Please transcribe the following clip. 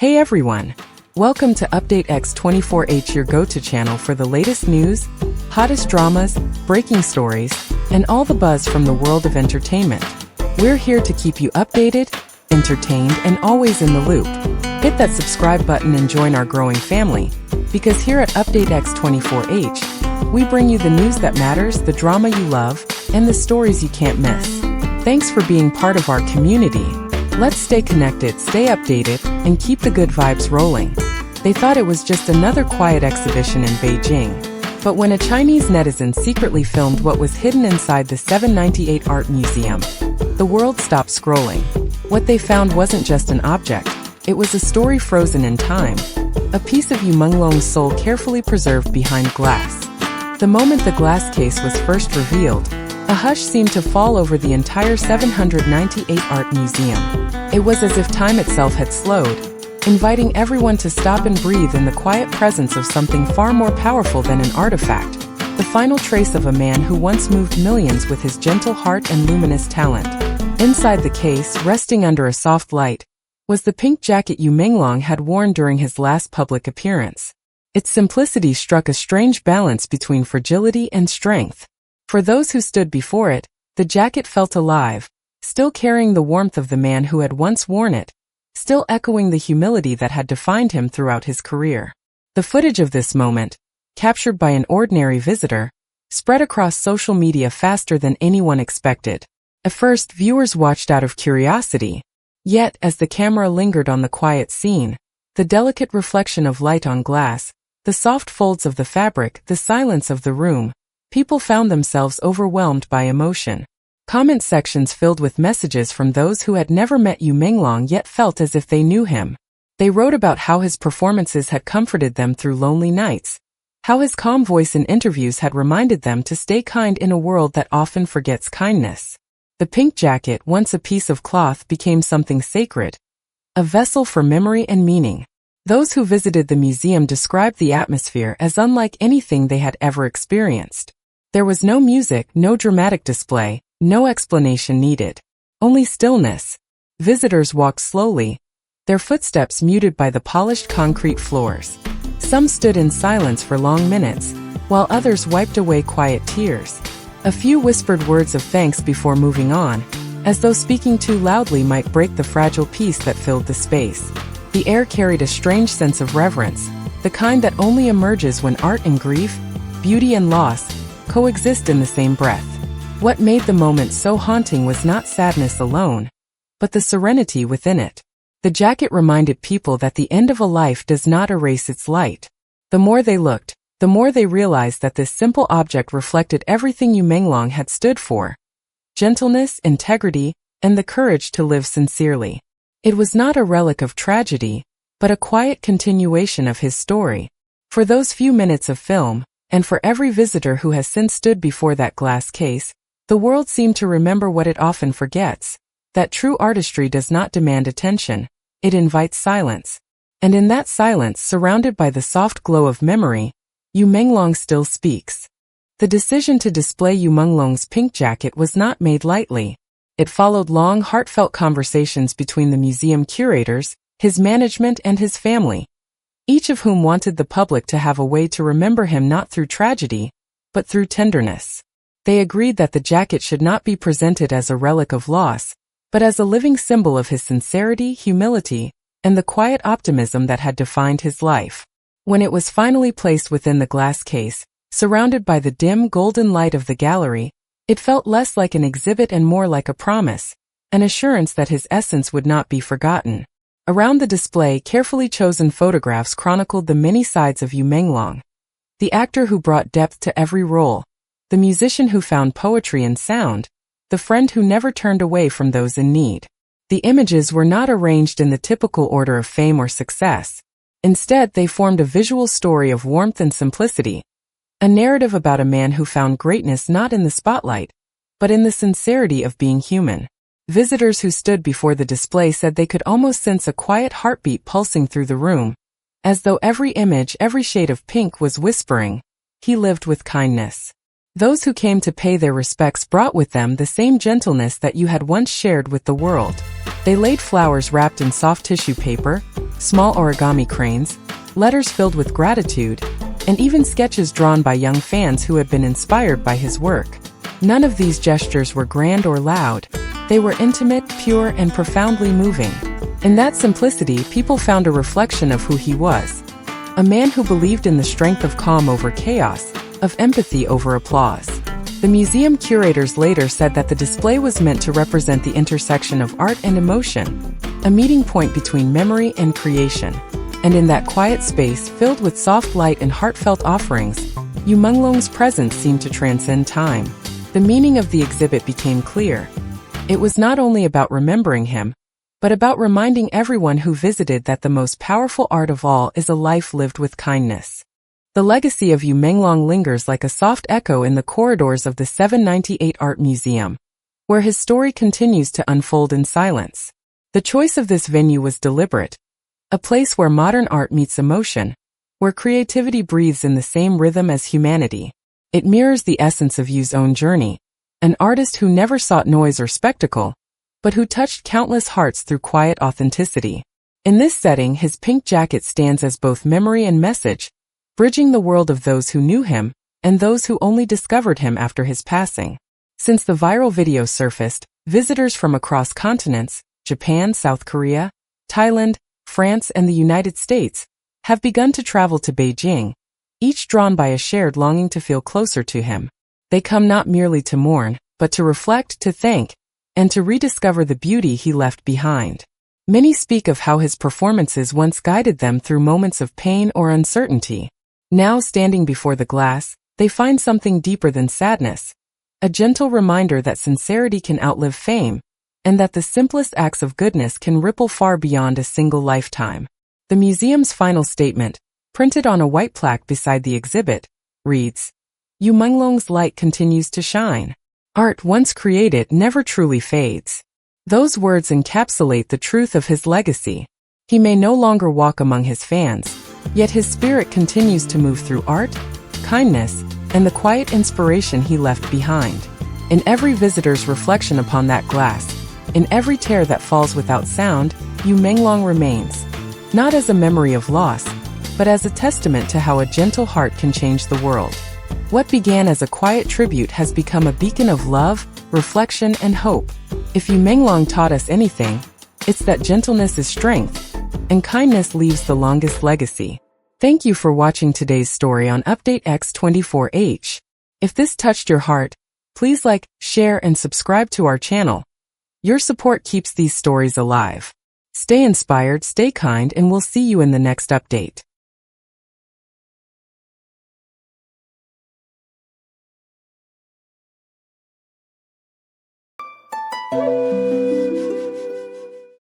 Hey everyone! Welcome to Update X24H, your go-to channel for the latest news, hottest dramas, breaking stories, and all the buzz from the world of entertainment. We're here to keep you updated, entertained, and always in the loop. Hit that subscribe button and join our growing family, because here at Update X24H, we bring you the news that matters, the drama you love, and the stories you can't miss. Thanks for being part of our community. Let's stay connected, stay updated, and keep the good vibes rolling. They thought it was just another quiet exhibition in Beijing. But when a Chinese netizen secretly filmed what was hidden inside the 798 Art Museum, the world stopped scrolling. What they found wasn't just an object, it was a story frozen in time. A piece of Menglong's soul carefully preserved behind glass. The moment the glass case was first revealed, a hush seemed to fall over the entire 798 Art Museum. It was as if time itself had slowed, inviting everyone to stop and breathe in the quiet presence of something far more powerful than an artifact, the final trace of a man who once moved millions with his gentle heart and luminous talent. Inside the case, resting under a soft light, was the pink jacket Menglong had worn during his last public appearance. Its simplicity struck a strange balance between fragility and strength. For those who stood before it, the jacket felt alive, still carrying the warmth of the man who had once worn it, still echoing the humility that had defined him throughout his career. The footage of this moment, captured by an ordinary visitor, spread across social media faster than anyone expected. At first, viewers watched out of curiosity. Yet, as the camera lingered on the quiet scene, the delicate reflection of light on glass, the soft folds of the fabric, the silence of the room, people found themselves overwhelmed by emotion. Comment sections filled with messages from those who had never met Menglong yet felt as if they knew him. They wrote about how his performances had comforted them through lonely nights, how his calm voice in interviews had reminded them to stay kind in a world that often forgets kindness. The pink jacket, once a piece of cloth, became something sacred, a vessel for memory and meaning. Those who visited the museum described the atmosphere as unlike anything they had ever experienced. There was no music, no dramatic display, no explanation needed. Only stillness. Visitors walked slowly, their footsteps muted by the polished concrete floors. Some stood in silence for long minutes, while others wiped away quiet tears. A few whispered words of thanks before moving on, as though speaking too loudly might break the fragile peace that filled the space. The air carried a strange sense of reverence, the kind that only emerges when art and grief, beauty and loss, coexist in the same breath. What made the moment so haunting was not sadness alone, but the serenity within it. The jacket reminded people that the end of a life does not erase its light. The more they looked, the more they realized that this simple object reflected everything Menglong had stood for: gentleness, integrity, and the courage to live sincerely. It was not a relic of tragedy, but a quiet continuation of his story. For those few minutes of film, and for every visitor who has since stood before that glass case, the world seemed to remember what it often forgets: that true artistry does not demand attention, it invites silence. And in that silence, surrounded by the soft glow of memory, Menglong still speaks. The decision to display Menglong's pink jacket was not made lightly. It followed long, heartfelt conversations between the museum curators, his management, and his family, each of whom wanted the public to have a way to remember him not through tragedy, but through tenderness. They agreed that the jacket should not be presented as a relic of loss, but as a living symbol of his sincerity, humility, and the quiet optimism that had defined his life. When it was finally placed within the glass case, surrounded by the dim golden light of the gallery, it felt less like an exhibit and more like a promise, an assurance that his essence would not be forgotten. Around the display, carefully chosen photographs chronicled the many sides of Menglong: the actor who brought depth to every role, the musician who found poetry in sound, the friend who never turned away from those in need. The images were not arranged in the typical order of fame or success. Instead, they formed a visual story of warmth and simplicity, a narrative about a man who found greatness not in the spotlight, but in the sincerity of being human. Visitors who stood before the display said they could almost sense a quiet heartbeat pulsing through the room, as though every image, every shade of pink was whispering, "He lived with kindness." Those who came to pay their respects brought with them the same gentleness that you had once shared with the world. They laid flowers wrapped in soft tissue paper, small origami cranes, letters filled with gratitude, and even sketches drawn by young fans who had been inspired by his work. None of these gestures were grand or loud. They were intimate, pure, and profoundly moving. In that simplicity, people found a reflection of who he was. A man who believed in the strength of calm over chaos, of empathy over applause. The museum curators later said that the display was meant to represent the intersection of art and emotion, a meeting point between memory and creation. And in that quiet space filled with soft light and heartfelt offerings, Menglong's presence seemed to transcend time. The meaning of the exhibit became clear. It was not only about remembering him, but about reminding everyone who visited that the most powerful art of all is a life lived with kindness. The legacy of Menglong lingers like a soft echo in the corridors of the 798 Art Museum, where his story continues to unfold in silence. The choice of this venue was deliberate, a place where modern art meets emotion, where creativity breathes in the same rhythm as humanity. It mirrors the essence of Yu's own journey, an artist who never sought noise or spectacle, but who touched countless hearts through quiet authenticity. In this setting, his pink jacket stands as both memory and message, bridging the world of those who knew him and those who only discovered him after his passing. Since the viral video surfaced, visitors from across continents, Japan, South Korea, Thailand, France, and the United States, have begun to travel to Beijing, each drawn by a shared longing to feel closer to him. They come not merely to mourn, but to reflect, to thank, and to rediscover the beauty he left behind. Many speak of how his performances once guided them through moments of pain or uncertainty. Now, standing before the glass, they find something deeper than sadness, a gentle reminder that sincerity can outlive fame, and that the simplest acts of goodness can ripple far beyond a single lifetime. The museum's final statement, printed on a white plaque beside the exhibit, reads, Menglong's light continues to shine. Art once created never truly fades. Those words encapsulate the truth of his legacy. He may no longer walk among his fans, yet his spirit continues to move through art, kindness, and the quiet inspiration he left behind. In every visitor's reflection upon that glass, in every tear that falls without sound, Menglong remains, not as a memory of loss, but as a testament to how a gentle heart can change the world. What began as a quiet tribute has become a beacon of love, reflection, and hope. If Menglong taught us anything, it's that gentleness is strength, and kindness leaves the longest legacy. Thank you for watching today's story on Update X24H. If this touched your heart, please like, share, and subscribe to our channel. Your support keeps these stories alive. Stay inspired, stay kind, and we'll see you in the next update.